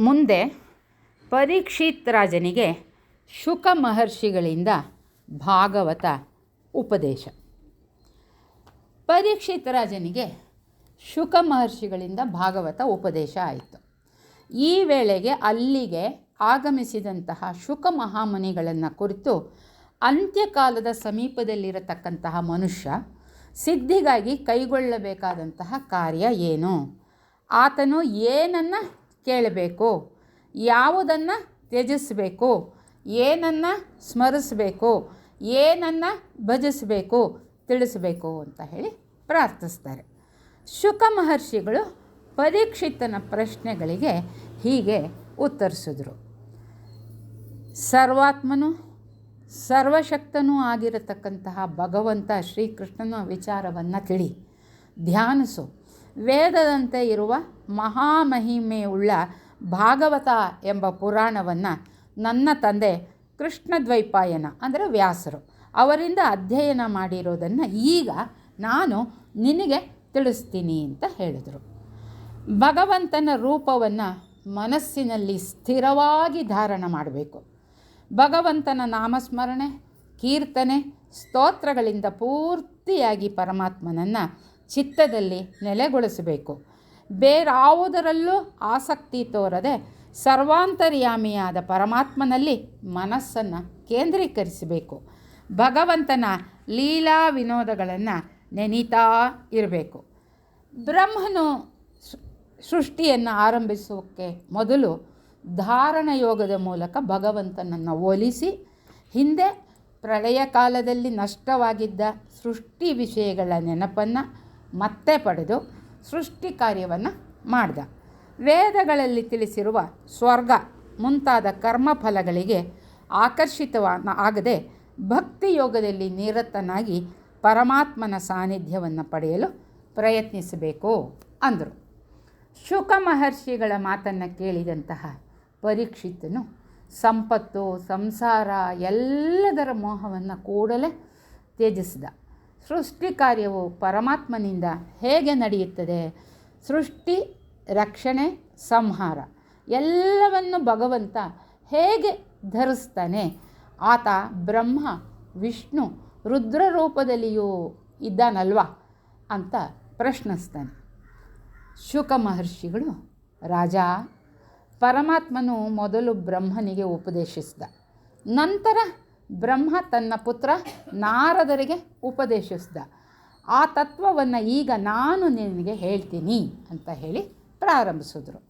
ಮುಂದೆ ಪರೀಕ್ಷಿತ್ ರಾಜನಿಗೆ ಶುಕ ಮಹರ್ಷಿಗಳಿಂದ ಭಾಗವತ ಉಪದೇಶ. ಪರೀಕ್ಷಿತ್ ರಾಜನಿಗೆ ಶುಕ ಮಹರ್ಷಿಗಳಿಂದ ಭಾಗವತ ಉಪದೇಶ ಆಯಿತು. ಈ ವೇಳೆಗೆ ಅಲ್ಲಿಗೆ ಆಗಮಿಸಿದಂತಹ ಶುಕ ಮಹಾಮುನಿಗಳನ್ನು ಕುರಿತು ಅಂತ್ಯಕಾಲದ ಸಮೀಪದಲ್ಲಿರತಕ್ಕಂತಹ ಮನುಷ್ಯ ಸಿದ್ಧಿಗಾಗಿ ಕೈಗೊಳ್ಳಬೇಕಾದಂತಹ ಕಾರ್ಯ ಏನು, ಆತನು ಏನನ್ನು ಕೇಳಬೇಕು, ಯಾವುದನ್ನು ತ್ಯಜಿಸಬೇಕು, ಏನನ್ನು ಸ್ಮರಿಸಬೇಕು, ಏನನ್ನು ಭಜಿಸಬೇಕು ತಿಳಿಸಬೇಕು ಅಂತ ಹೇಳಿ ಪ್ರಾರ್ಥಿಸ್ತಾರೆ. ಶುಕ ಮಹರ್ಷಿಗಳು ಪರೀಕ್ಷಿತನ ಪ್ರಶ್ನೆಗಳಿಗೆ ಹೀಗೆ ಉತ್ತರಿಸಿದರು. ಸರ್ವಾತ್ಮನು ಸರ್ವಶಕ್ತನೂ ಆಗಿರತಕ್ಕಂತಹ ಭಗವಂತ ಶ್ರೀಕೃಷ್ಣನ ವಿಚಾರವನ್ನು ತಿಳಿ ಧ್ಯಾನಿಸು. ವೇದದಂತೆ ಇರುವ ಮಹಾಮಹಿಮೆಯುಳ್ಳ ಭಾಗವತ ಎಂಬ ಪುರಾಣವನ್ನು ನನ್ನ ತಂದೆ ಕೃಷ್ಣದ್ವೈಪಾಯನ ಅಂದರೆ ವ್ಯಾಸರು ಅವರಿಂದ ಅಧ್ಯಯನ ಮಾಡಿರೋದನ್ನು ಈಗ ನಾನು ನಿನಗೆ ತಿಳಿಸ್ತೀನಿ ಅಂತ ಹೇಳಿದರು. ಭಗವಂತನ ರೂಪವನ್ನು ಮನಸ್ಸಿನಲ್ಲಿ ಸ್ಥಿರವಾಗಿ ಧಾರಣ ಮಾಡಬೇಕು. ಭಗವಂತನ ನಾಮಸ್ಮರಣೆ, ಕೀರ್ತನೆ, ಸ್ತೋತ್ರಗಳಿಂದ ಪೂರ್ತಿಯಾಗಿ ಪರಮಾತ್ಮನನ್ನು ಚಿತ್ತದಲ್ಲಿ ನೆಲೆಗೊಳಿಸಬೇಕು. ಬೇರಾವುದರಲ್ಲೂ ಆಸಕ್ತಿ ತೋರದೆ ಸರ್ವಾಂತರ್ಯಾಮಿಯಾದ ಪರಮಾತ್ಮನಲ್ಲಿ ಮನಸ್ಸನ್ನು ಕೇಂದ್ರೀಕರಿಸಬೇಕು. ಭಗವಂತನ ಲೀಲಾ ವಿನೋದಗಳನ್ನು ನೆನೀತಾ ಇರಬೇಕು. ಬ್ರಹ್ಮನು ಸೃಷ್ಟಿಯನ್ನು ಆರಂಭಿಸೋಕ್ಕೆ ಮೊದಲು ಧಾರಣ ಯೋಗದ ಮೂಲಕ ಭಗವಂತನನ್ನು ಒಲಿಸಿ ಹಿಂದೆ ಪ್ರಳಯ ಕಾಲದಲ್ಲಿ ನಷ್ಟವಾಗಿದ್ದ ಸೃಷ್ಟಿ ವಿಷಯಗಳ ನೆನಪನ್ನು ಮತ್ತೆ ಪಡೆದು ಸೃಷ್ಟಿ ಕಾರ್ಯವನ್ನು ಮಾಡ್ದ. ವೇದಗಳಲ್ಲಿ ತಿಳಿಸಿರುವ ಸ್ವರ್ಗ ಮುಂತಾದ ಕರ್ಮಫಲಗಳಿಗೆ ಆಗದೆ ಭಕ್ತಿಯೋಗದಲ್ಲಿ ನಿರತನಾಗಿ ಪರಮಾತ್ಮನ ಸಾನ್ನಿಧ್ಯವನ್ನು ಪಡೆಯಲು ಪ್ರಯತ್ನಿಸಬೇಕು ಅಂದರು. ಶುಕ ಮಹರ್ಷಿಗಳ ಮಾತನ್ನು ಕೇಳಿದಂತಹ ಪರೀಕ್ಷಿತನು ಸಂಪತ್ತು, ಸಂಸಾರ ಎಲ್ಲದರ ಮೋಹವನ್ನು ಕೂಡಲೇ ತ್ಯಜಿಸಿದ. ಸೃಷ್ಟಿ ಕಾರ್ಯವು ಪರಮಾತ್ಮನಿಂದ ಹೇಗೆ ನಡೆಯುತ್ತದೆ, ಸೃಷ್ಟಿ, ರಕ್ಷಣೆ, ಸಂಹಾರ ಎಲ್ಲವನ್ನು ಭಗವಂತ ಹೇಗೆ ಧರಿಸ್ತಾನೆ, ಆತ ಬ್ರಹ್ಮ, ವಿಷ್ಣು, ರುದ್ರ ರೂಪದಲ್ಲಿಯೂ ಇದ್ದಾನಲ್ವಾ ಅಂತ ಪ್ರಶ್ನಿಸ್ತಾನೆ. ಶುಕ ಮಹರ್ಷಿಗಳು, ರಾಜ, ಪರಮಾತ್ಮನು ಮೊದಲು ಬ್ರಹ್ಮನಿಗೆ ಉಪದೇಶಿಸಿದ, ನಂತರ ಬ್ರಹ್ಮ ತನ್ನ ಪುತ್ರ ನಾರದರಿಗೆ ಉಪದೇಶಿಸಿದ. ಆ ತತ್ವವನ್ನು ಈಗ ನಾನು ನಿನಗೆ ಹೇಳ್ತೀನಿ ಅಂತ ಹೇಳಿ ಪ್ರಾರಂಭಿಸಿದ್ರು.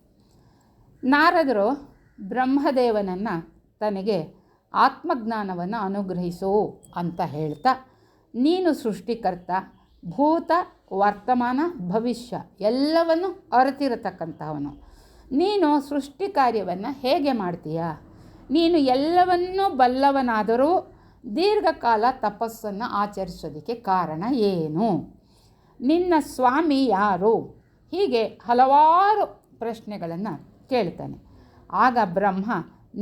ನಾರದರು ಬ್ರಹ್ಮದೇವನನ್ನು ತನಗೆ ಆತ್ಮಜ್ಞಾನವನ್ನು ಅನುಗ್ರಹಿಸು ಅಂತ ಹೇಳ್ತಾ, ನೀನು ಸೃಷ್ಟಿಕರ್ತ, ಭೂತ, ವರ್ತಮಾನ, ಭವಿಷ್ಯ ಎಲ್ಲವನ್ನು ಅರಿತಿರತಕ್ಕಂಥವನು. ನೀನು ಸೃಷ್ಟಿ ಕಾರ್ಯವನ್ನು ಹೇಗೆ ಮಾಡ್ತೀಯ? ನೀನು ಎಲ್ಲವನ್ನೂ ಬಲ್ಲವನಾದರೂ ದೀರ್ಘಕಾಲ ತಪಸ್ಸನ್ನು ಆಚರಿಸೋದಕ್ಕೆ ಕಾರಣ ಏನು? ನಿನ್ನ ಸ್ವಾಮಿ ಯಾರು? ಹೀಗೆ ಹಲವಾರು ಪ್ರಶ್ನೆಗಳನ್ನು ಕೇಳ್ತಾನೆ. ಆಗ ಬ್ರಹ್ಮ,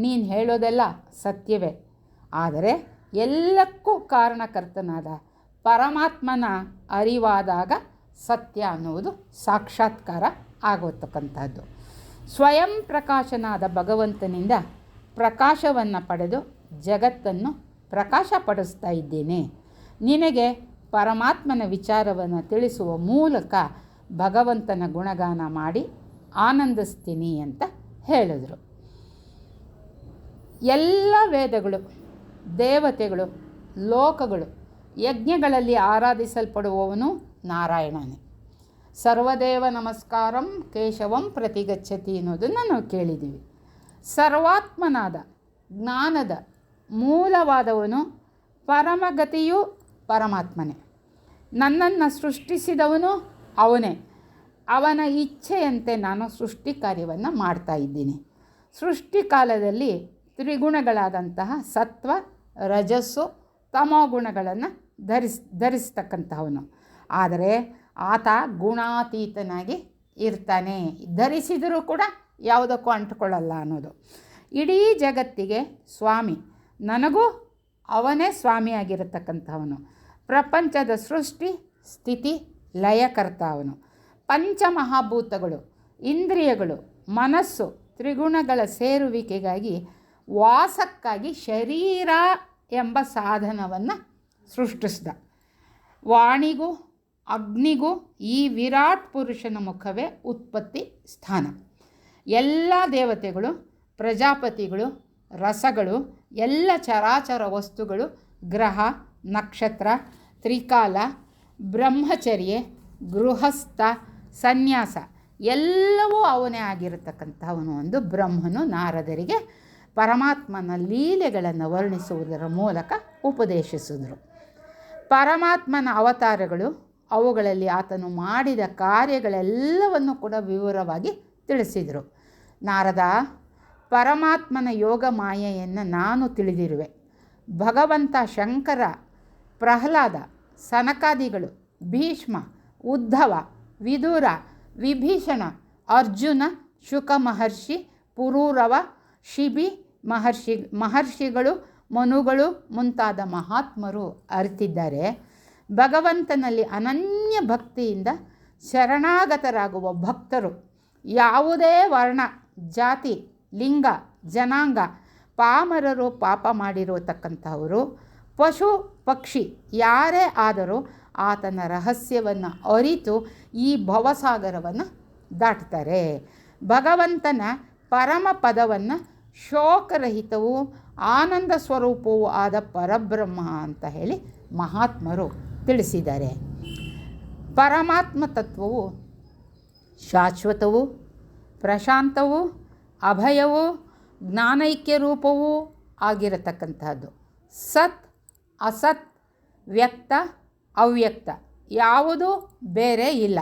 ನೀನು ಹೇಳೋದೆಲ್ಲ ಸತ್ಯವೇ, ಆದರೆ ಎಲ್ಲಕ್ಕೂ ಕಾರಣಕರ್ತನಾದ ಪರಮಾತ್ಮನ ಅರಿವಾದಾಗ ಸತ್ಯ ಅನ್ನುವುದು ಸಾಕ್ಷಾತ್ಕಾರ ಆಗೋತಕ್ಕಂಥದ್ದು. ಸ್ವಯಂ ಪ್ರಕಾಶನಾದ ಭಗವಂತನಿಂದ ಪ್ರಕಾಶವನ್ನು ಪಡೆದು ಜಗತ್ತನ್ನು ಪ್ರಕಾಶಪಡಿಸ್ತಾ ಇದ್ದೇನೆ. ನಿನಗೆ ಪರಮಾತ್ಮನ ವಿಚಾರವನ್ನು ತಿಳಿಸುವ ಮೂಲಕ ಭಗವಂತನ ಗುಣಗಾನ ಮಾಡಿ ಆನಂದಿಸ್ತೀನಿ ಅಂತ ಹೇಳಿದರು. ಎಲ್ಲ ವೇದಗಳು, ದೇವತೆಗಳು, ಲೋಕಗಳು, ಯಜ್ಞಗಳಲ್ಲಿ ಆರಾಧಿಸಲ್ಪಡುವವನು ನಾರಾಯಣನೇ. ಸರ್ವದೇವ ನಮಸ್ಕಾರಂ ಕೇಶವಂ ಪ್ರತಿಗಚ್ಚತಿ ಅನ್ನೋದನ್ನು ನಾವು ಕೇಳಿದ್ದೀವಿ. ಸರ್ವಾತ್ಮನಾದ ಜ್ಞಾನದ ಮೂಲವಾದವನು ಪರಮಗತಿಯೂ ಪರಮಾತ್ಮನೇ. ನನ್ನನ್ನು ಸೃಷ್ಟಿಸಿದವನು ಅವನೇ. ಅವನ ಇಚ್ಛೆಯಂತೆ ನಾನು ಸೃಷ್ಟಿ ಕಾರ್ಯವನ್ನು ಮಾಡ್ತಾ ಇದ್ದೀನಿ. ಸೃಷ್ಟಿ ಕಾಲದಲ್ಲಿ ತ್ರಿಗುಣಗಳಾದಂತಹ ಸತ್ವ, ರಜಸ್ಸು, ತಮೋ ಗುಣಗಳನ್ನು ಧರಿಸ್ತಕ್ಕಂಥವನು. ಆದರೆ ಆತ ಗುಣಾತೀತನಾಗಿ ಇರ್ತಾನೆ. ಧರಿಸಿದರೂ ಕೂಡ ಯಾವುದಕ್ಕೂ ಅಂಟ್ಕೊಳ್ಳಲ್ಲ ಅನ್ನೋದು. ಇಡೀ ಜಗತ್ತಿಗೆ ಸ್ವಾಮಿ, ನನಗೂ ಅವನೇ ಸ್ವಾಮಿಯಾಗಿರತಕ್ಕಂಥವನು. ಪ್ರಪಂಚದ ಸೃಷ್ಟಿ, ಸ್ಥಿತಿ, ಲಯಕರ್ತ ಅವನು. ಪಂಚಮಹಾಭೂತಗಳು, ಇಂದ್ರಿಯಗಳು, ಮನಸ್ಸು, ತ್ರಿಗುಣಗಳ ಸೇರುವಿಕೆಗಾಗಿ ವಾಸಕ್ಕಾಗಿ ಶರೀರ ಎಂಬ ಸಾಧನವನ್ನು ಸೃಷ್ಟಿಸಿದ. ವಾಣಿಗೂ ಅಗ್ನಿಗೂ ಈ ವಿರಾಟ್ ಪುರುಷನ ಮುಖವೇ ಉತ್ಪತ್ತಿ ಸ್ಥಾನ. ಎಲ್ಲ ದೇವತೆಗಳು, ಪ್ರಜಾಪತಿಗಳು, ರಸಗಳು, ಎಲ್ಲ ಚರಾಚರ ವಸ್ತುಗಳು, ಗ್ರಹ, ನಕ್ಷತ್ರ, ತ್ರಿಕಾಲ, ಬ್ರಹ್ಮಚರ್ಯ, ಗೃಹಸ್ಥ, ಸನ್ಯಾಸ ಎಲ್ಲವೂ ಅವನೇ ಆಗಿರತಕ್ಕಂಥವನು ಒಂದು ಬ್ರಹ್ಮನು ನಾರದರಿಗೆ ಪರಮಾತ್ಮನ ಲೀಲೆಗಳನ್ನು ವರ್ಣಿಸುವುದರ ಮೂಲಕ ಉಪದೇಶಿಸಿದರು. ಪರಮಾತ್ಮನ ಅವತಾರಗಳು, ಅವುಗಳಲ್ಲಿ ಆತನು ಮಾಡಿದ ಕಾರ್ಯಗಳೆಲ್ಲವನ್ನು ಕೂಡ ವಿವರವಾಗಿ ತಿಳಿಸಿದರು. ನಾರದ, ಪರಮಾತ್ಮನ ಯೋಗ ಮಾಯೆಯನ್ನು ನಾನು ತಿಳಿದಿರುವೆ. ಭಗವಂತ ಶಂಕರ, ಪ್ರಹ್ಲಾದ, ಸನಕಾದಿಗಳು, ಭೀಷ್ಮ, ಉದ್ಧವ, ವಿದುರ, ವಿಭೀಷಣ, ಅರ್ಜುನ, ಶುಕ ಮಹರ್ಷಿ, ಪುರೂರವ, ಶಿಬಿ ಮಹರ್ಷಿಗಳು, ಮನುಗಳು ಮುಂತಾದ ಮಹಾತ್ಮರು ಅರಿತಿದ್ದಾರೆ. ಭಗವಂತನಲ್ಲಿ ಅನನ್ಯ ಭಕ್ತಿಯಿಂದ ಶರಣಾಗತರಾಗುವ ಭಕ್ತರು ಯಾವುದೇ ವರ್ಣ, ಜಾತಿ, ಲಿಂಗ, ಜನಾಂಗ, ಪಾಮರರು, ಪಾಪ ಮಾಡಿರತಕ್ಕಂಥವರು, ಪಶು ಪಕ್ಷಿ ಯಾರೇ ಆದರೂ ಆತನ ರಹಸ್ಯವನ್ನು ಅರಿತು ಈ ಭವಸಾಗರವನ್ನು ದಾಟ್ತಾರೆ. ಭಗವಂತನ ಪರಮ ಪದವನ್ನು ಶೋಕರಹಿತವೂ ಆನಂದ ಸ್ವರೂಪವೂ ಆದ ಪರಬ್ರಹ್ಮ ಅಂತ ಹೇಳಿ ಮಹಾತ್ಮರು ತಿಳಿಸಿದ್ದಾರೆ. ಪರಮಾತ್ಮ ತತ್ವವು ಶಾಶ್ವತವೂ ಪ್ರಶಾಂತವೂ ಅಭಯವೂ ಜ್ಞಾನೈಕ್ಯ ರೂಪವೂ ಆಗಿರತಕ್ಕಂಥದ್ದು. ಸತ್ ಅಸತ್, ವ್ಯಕ್ತ ಅವ್ಯಕ್ತ ಯಾವುದೂ ಬೇರೆ ಇಲ್ಲ,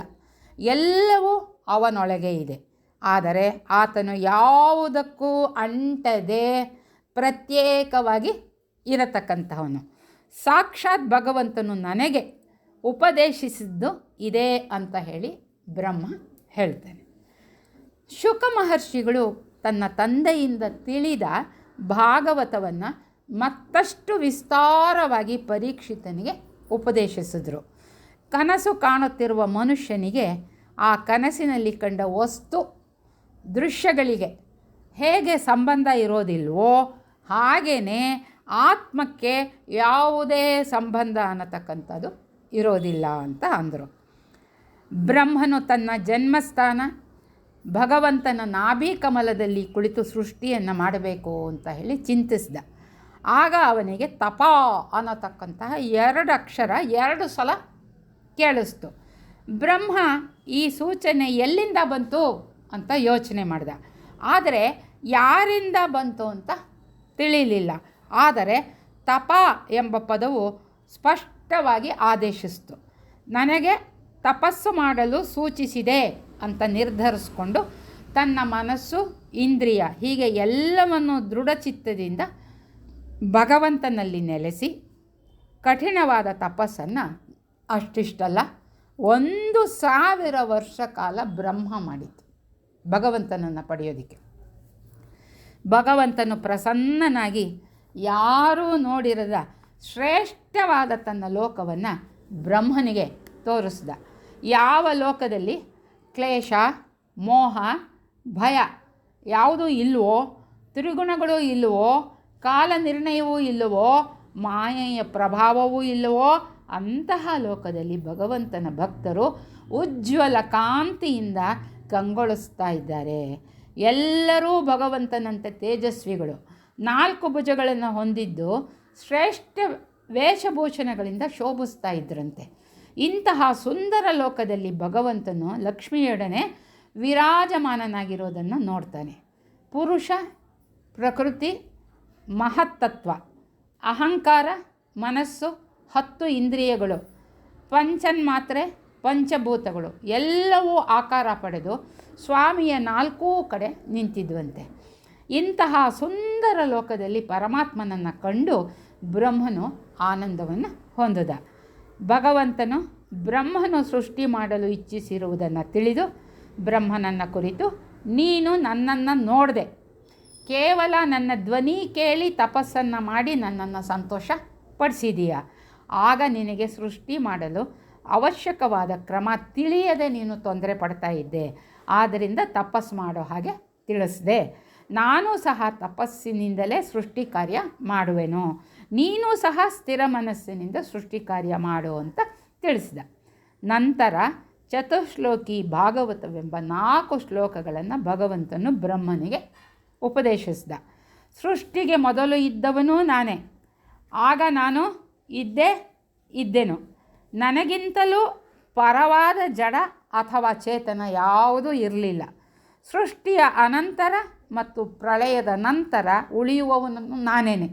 ಎಲ್ಲವೂ ಅವನೊಳಗೆ ಇದೆ. ಆದರೆ ಆತನು ಯಾವುದಕ್ಕೂ ಅಂಟದೆ ಪ್ರತ್ಯೇಕವಾಗಿ ಇರತಕ್ಕಂಥವನು. ಸಾಕ್ಷಾತ್ ಭಗವಂತನು ನನಗೆ ಉಪದೇಶಿಸಿದ್ದು ಇದೇ ಅಂತ ಹೇಳಿ ಬ್ರಹ್ಮ ಹೇಳ್ತಾನೆ. ಶುಕ ಮಹರ್ಷಿಗಳು ತನ್ನ ತಂದೆಯಿಂದ ತಿಳಿದ ಭಾಗವತವನ್ನು ಮತ್ತಷ್ಟು ವಿಸ್ತಾರವಾಗಿ ಪರೀಕ್ಷಿತನಿಗೆ ಉಪದೇಶಿಸಿದರು. ಕನಸು ಕಾಣುತ್ತಿರುವ ಮನುಷ್ಯನಿಗೆ ಆ ಕನಸಿನಲ್ಲಿ ಕಂಡ ವಸ್ತು ದೃಶ್ಯಗಳಿಗೆ ಹೇಗೆ ಸಂಬಂಧ ಇರೋದಿಲ್ವೋ ಹಾಗೆಯೇ ಆತ್ಮಕ್ಕೆ ಯಾವುದೇ ಸಂಬಂಧ ಅನ್ನತಕ್ಕಂಥದ್ದು ಇರೋದಿಲ್ಲ ಅಂತ ಅಂದರು. ಬ್ರಹ್ಮನು ತನ್ನ ಜನ್ಮಸ್ಥಾನ ಭಗವಂತನ ನಾಭಿ ಕಮಲದಲ್ಲಿ ಕುಳಿತು ಸೃಷ್ಟಿಯನ್ನು ಮಾಡಬೇಕು ಅಂತ ಹೇಳಿ ಚಿಂತಿಸಿದ. ಆಗ ಅವನಿಗೆ ತಪ ಅನ್ನತಕ್ಕಂತಹ 2 ಅಕ್ಷರ 2 ಸಲ ಕೇಳಿಸ್ತು. ಬ್ರಹ್ಮ ಈ ಸೂಚನೆ ಎಲ್ಲಿಂದ ಬಂತು ಅಂತ ಯೋಚನೆ ಮಾಡಿದ. ಆದರೆ ಯಾರಿಂದ ಬಂತು ಅಂತ ತಿಳಿಲಿಲ್ಲ. ಆದರೆ ತಪ ಎಂಬ ಪದವು ಸ್ಪಷ್ಟವಾಗಿ ಆದೇಶಿಸ್ತು. ನನಗೆ ತಪಸ್ಸು ಮಾಡಲು ಸೂಚಿಸಿದೆ ಅಂತ ನಿರ್ಧರಿಸ್ಕೊಂಡು ತನ್ನ ಮನಸ್ಸು, ಇಂದ್ರಿಯ ಹೀಗೆ ಎಲ್ಲವನ್ನು ದೃಢಚಿತ್ತದಿಂದ ಭಗವಂತನಲ್ಲಿ ನೆಲೆಸಿ ಕಠಿಣವಾದ ತಪಸ್ಸನ್ನು ಅಷ್ಟಿಷ್ಟಲ್ಲ 1000 ವರ್ಷ ಕಾಲ ಬ್ರಹ್ಮ ಮಾಡಿತು ಭಗವಂತನನ್ನು ಪಡೆಯೋದಕ್ಕೆ. ಭಗವಂತನು ಪ್ರಸನ್ನನಾಗಿ ಯಾರೂ ನೋಡಿರದ ಶ್ರೇಷ್ಠವಾದ ತನ್ನ ಲೋಕವನ್ನು ಬ್ರಹ್ಮನಿಗೆ ತೋರಿಸಿದ. ಯಾವ ಲೋಕದಲ್ಲಿ ಕ್ಲೇಶ, ಮೋಹ, ಭಯ ಯಾವುದೂ ಇಲ್ಲವೋ, ತ್ರಿಗುಣಗಳು ಇಲ್ಲವೋ, ಕಾಲ ನಿರ್ಣಯವೂ ಇಲ್ಲವೋ, ಮಾಯೆಯ ಪ್ರಭಾವವೂ ಇಲ್ಲವೋ ಅಂತಹ ಲೋಕದಲ್ಲಿ ಭಗವಂತನ ಭಕ್ತರು ಉಜ್ವಲ ಕಾಂತಿಯಿಂದ ಕಂಗೊಳಿಸ್ತಾ ಇದ್ದಾರೆ. ಎಲ್ಲರೂ ಭಗವಂತನಂತೆ ತೇಜಸ್ವಿಗಳು, 4 ಭುಜಗಳನ್ನು ಹೊಂದಿದ್ದು ಶ್ರೇಷ್ಠ ವೇಷಭೂಷಣಗಳಿಂದ ಶೋಭಿಸ್ತಾ ಇದ್ದರಂತೆ. ಇಂತಹ ಸುಂದರ ಲೋಕದಲ್ಲಿ ಭಗವಂತನು ಲಕ್ಷ್ಮಿಯೊಡನೆ ವಿರಾಜಮಾನನಾಗಿರೋದನ್ನು ನೋಡ್ತಾನೆ. ಪುರುಷ, ಪ್ರಕೃತಿ, ಮಹತ್ತತ್ವ, ಅಹಂಕಾರ, ಮನಸ್ಸು, 10 ಇಂದ್ರಿಯಗಳು, ಪಂಚನ್ಮಾತ್ರೆ, ಪಂಚಭೂತಗಳು ಎಲ್ಲವೂ ಆಕಾರ ಪಡೆದು ಸ್ವಾಮಿಯ 4 ಕಡೆ ನಿಂತಿದ್ವಂತೆ. ಇಂತಹ ಸುಂದರ ಲೋಕದಲ್ಲಿ ಪರಮಾತ್ಮನನ್ನು ಕಂಡು ಬ್ರಹ್ಮನು ಆನಂದವನ್ನು ಹೊಂದಿದ. ಭಗವಂತನು ಬ್ರಹ್ಮನು ಸೃಷ್ಟಿ ಮಾಡಲು ಇಚ್ಛಿಸಿರುವುದನ್ನು ತಿಳಿದು ಬ್ರಹ್ಮನನ್ನು ಕುರಿತು, ನೀನು ನನ್ನನ್ನು ನೋಡಿದೆ, ಕೇವಲ ನನ್ನ ಧ್ವನಿ ಕೇಳಿ ತಪಸ್ಸನ್ನು ಮಾಡಿ ನನ್ನನ್ನು ಸಂತೋಷ ಪಡಿಸಿದೀಯ. ಆಗ ನಿನಗೆ ಸೃಷ್ಟಿ ಮಾಡಲು ಅವಶ್ಯಕವಾದ ಕ್ರಮ ತಿಳಿಯದೆ ನೀನು ತೊಂದರೆ ಪಡ್ತಾ ಇದ್ದೆ. ಆದ್ದರಿಂದ ತಪಸ್ಸು ಮಾಡೋ ಹಾಗೆ ತಿಳಿಸಿದೆ. ನಾನು ಸಹ ತಪಸ್ಸಿನಿಂದಲೇ ಸೃಷ್ಟಿ ಕಾರ್ಯ ಮಾಡುವೆನು, ನೀನು ಸಹ ಸ್ಥಿರ ಮನಸ್ಸಿನಿಂದ ಸೃಷ್ಟಿ ಕಾರ್ಯ ಮಾಡು ಅಂತ ತಿಳಿಸಿದ. ನಂತರ ಚತುಶ್ಲೋಕಿ ಭಾಗವತವೆಂಬ 4 ಶ್ಲೋಕಗಳನ್ನು ಭಗವಂತನು ಬ್ರಹ್ಮನಿಗೆ ಉಪದೇಶಿಸಿದ. ಸೃಷ್ಟಿಗೆ ಮೊದಲು ಇದ್ದವನು ನಾನೇ, ಆಗ ನಾನು ಇದ್ದೆನು. ನನಗಿಂತಲೂ ಪರವಾದ ಜಡ ಅಥವಾ ಚೇತನ ಯಾವುದೂ ಇರಲಿಲ್ಲ. ಸೃಷ್ಟಿಯ ಅನಂತರ ಮತ್ತು ಪ್ರಳಯದ ನಂತರ ಉಳಿಯುವವನು ನಾನೇನೆ,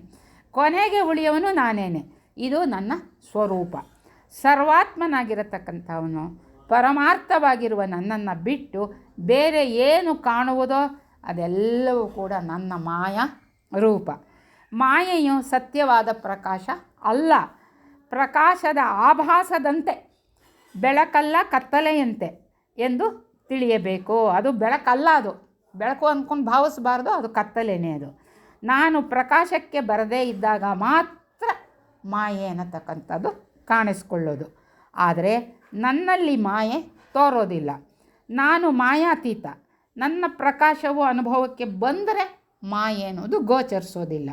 ಕೊನೆಗೆ ಉಳಿಯುವವನು ನಾನೇನೆ. ಇದು ನನ್ನ ಸ್ವರೂಪ. ಸರ್ವಾತ್ಮನಾಗಿರತಕ್ಕಂಥವನು ಪರಮಾರ್ಥವಾಗಿರುವ ನನ್ನನ್ನು ಬಿಟ್ಟು ಬೇರೆ ಏನು ಕಾಣುವುದೋ ಅದೆಲ್ಲವೂ ಕೂಡ ನನ್ನ ಮಾಯಾ ರೂಪ. ಮಾಯೆಯು ಸತ್ಯವಾದ ಪ್ರಕಾಶ ಅಲ್ಲ, ಪ್ರಕಾಶದ ಆಭಾಸದಂತೆ, ಬೆಳಕಲ್ಲ ಕತ್ತಲೆಯಂತೆ ಎಂದು ತಿಳಿಯಬೇಕು. ಅದು ಬೆಳಕಲ್ಲ, ಅದು ಬೆಳಕು ಅಂದ್ಕೊಂಡು ಭಾವಿಸಬಾರ್ದು, ಅದು ಕತ್ತಲೆನೇ. ಅದು ನಾನು ಪ್ರಕಾಶಕ್ಕೆ ಬರದೇ ಇದ್ದಾಗ ಮಾತ್ರ ಮಾಯೆ ಅನ್ನತಕ್ಕಂಥದ್ದು ಕಾಣಿಸ್ಕೊಳ್ಳೋದು. ಆದರೆ ನನ್ನಲ್ಲಿ ಮಾಯೆ ತೋರೋದಿಲ್ಲ. ನಾನು ಮಾಯಾತೀತ. ನನ್ನ ಪ್ರಕಾಶವು ಅನುಭವಕ್ಕೆ ಬಂದರೆ ಮಾಯೆ ಅನ್ನೋದು ಗೋಚರಿಸೋದಿಲ್ಲ.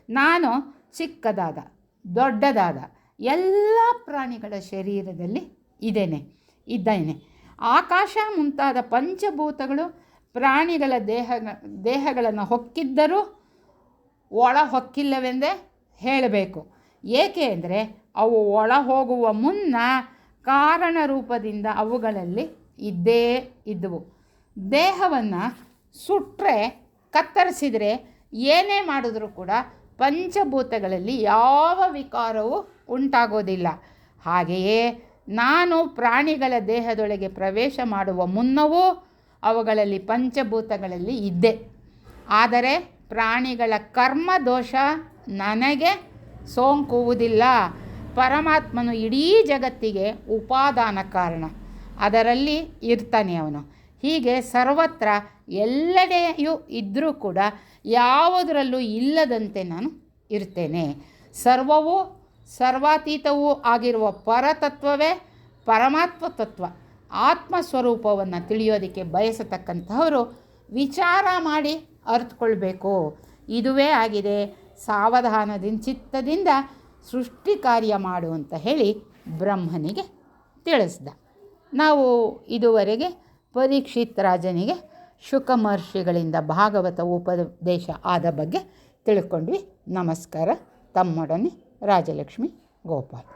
ನಾನು ಚಿಕ್ಕದಾದ ದೊಡ್ಡದಾದ ಎಲ್ಲ ಪ್ರಾಣಿಗಳ ಶರೀರದಲ್ಲಿ ಇದ್ದೇನೆ. ಆಕಾಶ ಮುಂತಾದ ಪಂಚಭೂತಗಳು ಪ್ರಾಣಿಗಳ ದೇಹಗಳನ್ನು ಹೊಕ್ಕಿದ್ದರೂ ಒಳ ಹೊಕ್ಕಿಲ್ಲವೆಂದೇ ಹೇಳಬೇಕು. ಏಕೆ ಅಂದರೆ ಅವು ಒಳ ಹೋಗುವ ಮುನ್ನ ಕಾರಣ ರೂಪದಿಂದ ಅವುಗಳಲ್ಲಿ ಇದ್ದೇ ಇದ್ದವು. ದೇಹವನ್ನು ಸುಟ್ಟರೆ, ಕತ್ತರಿಸಿದರೆ, ಏನೇ ಮಾಡಿದ್ರೂ ಕೂಡ ಪಂಚಭೂತಗಳಲ್ಲಿ ಯಾವ ವಿಕಾರವೂ ಉಂಟಾಗೋದಿಲ್ಲ. ಹಾಗೆಯೇ ನಾನು ಪ್ರಾಣಿಗಳ ದೇಹದೊಳಗೆ ಪ್ರವೇಶ ಮಾಡುವ ಮುನ್ನವೂ ಅವುಗಳಲ್ಲಿ ಪಂಚಭೂತಗಳಲ್ಲಿ ಇದ್ದೆ. ಆದರೆ ಪ್ರಾಣಿಗಳ ಕರ್ಮ ದೋಷ ನನಗೆ ಸೋಂಕುವುದಿಲ್ಲ. ಪರಮಾತ್ಮನು ಇಡೀ ಜಗತ್ತಿಗೆ ಉಪಾದಾನ ಕಾರಣ, ಅದರಲ್ಲಿ ಇರ್ತಾನೆ ಅವನು. ಹೀಗೆ ಸರ್ವತ್ರ ಎಲ್ಲೆಡೆಯೂ ಇದ್ದರೂ ಕೂಡ ಯಾವುದರಲ್ಲೂ ಇಲ್ಲದಂತೆ ನಾನು ಇರ್ತೇನೆ. ಸರ್ವವೂ ಸರ್ವಾತೀತವೂ ಆಗಿರುವ ಪರತತ್ವವೇ ಪರಮಾತ್ಮ ತತ್ವ. ಆತ್ಮಸ್ವರೂಪವನ್ನು ತಿಳಿಯೋದಕ್ಕೆ ಬಯಸತಕ್ಕಂಥವರು ವಿಚಾರ ಮಾಡಿ ಅರ್ಥಕೊಳ್ಬೇಕು. ಇದುವೇ ಆಗಿದೆ ಸಾವಧಾನದಿಂದ ಚಿತ್ತದಿಂದ ಸೃಷ್ಟಿ ಕಾರ್ಯ ಮಾಡು ಅಂತ ಹೇಳಿ ಬ್ರಹ್ಮನಿಗೆ ತಿಳಿಸ್ದ. ನಾವು ಇದುವರೆಗೆ ಪರೀಕ್ಷಿತ್ ರಾಜನಿಗೆ ಶುಕ ಮಹರ್ಷಿಗಳಿಂದ ಭಾಗವತ ಉಪದೇಶ ಆದ ಬಗ್ಗೆ ತಿಳ್ಕೊಂಡ್ವಿ. ನಮಸ್ಕಾರ. ತಮ್ಮೊಡನೆ ರಾಜಲಕ್ಷ್ಮಿ ಗೋಪಾಲ್.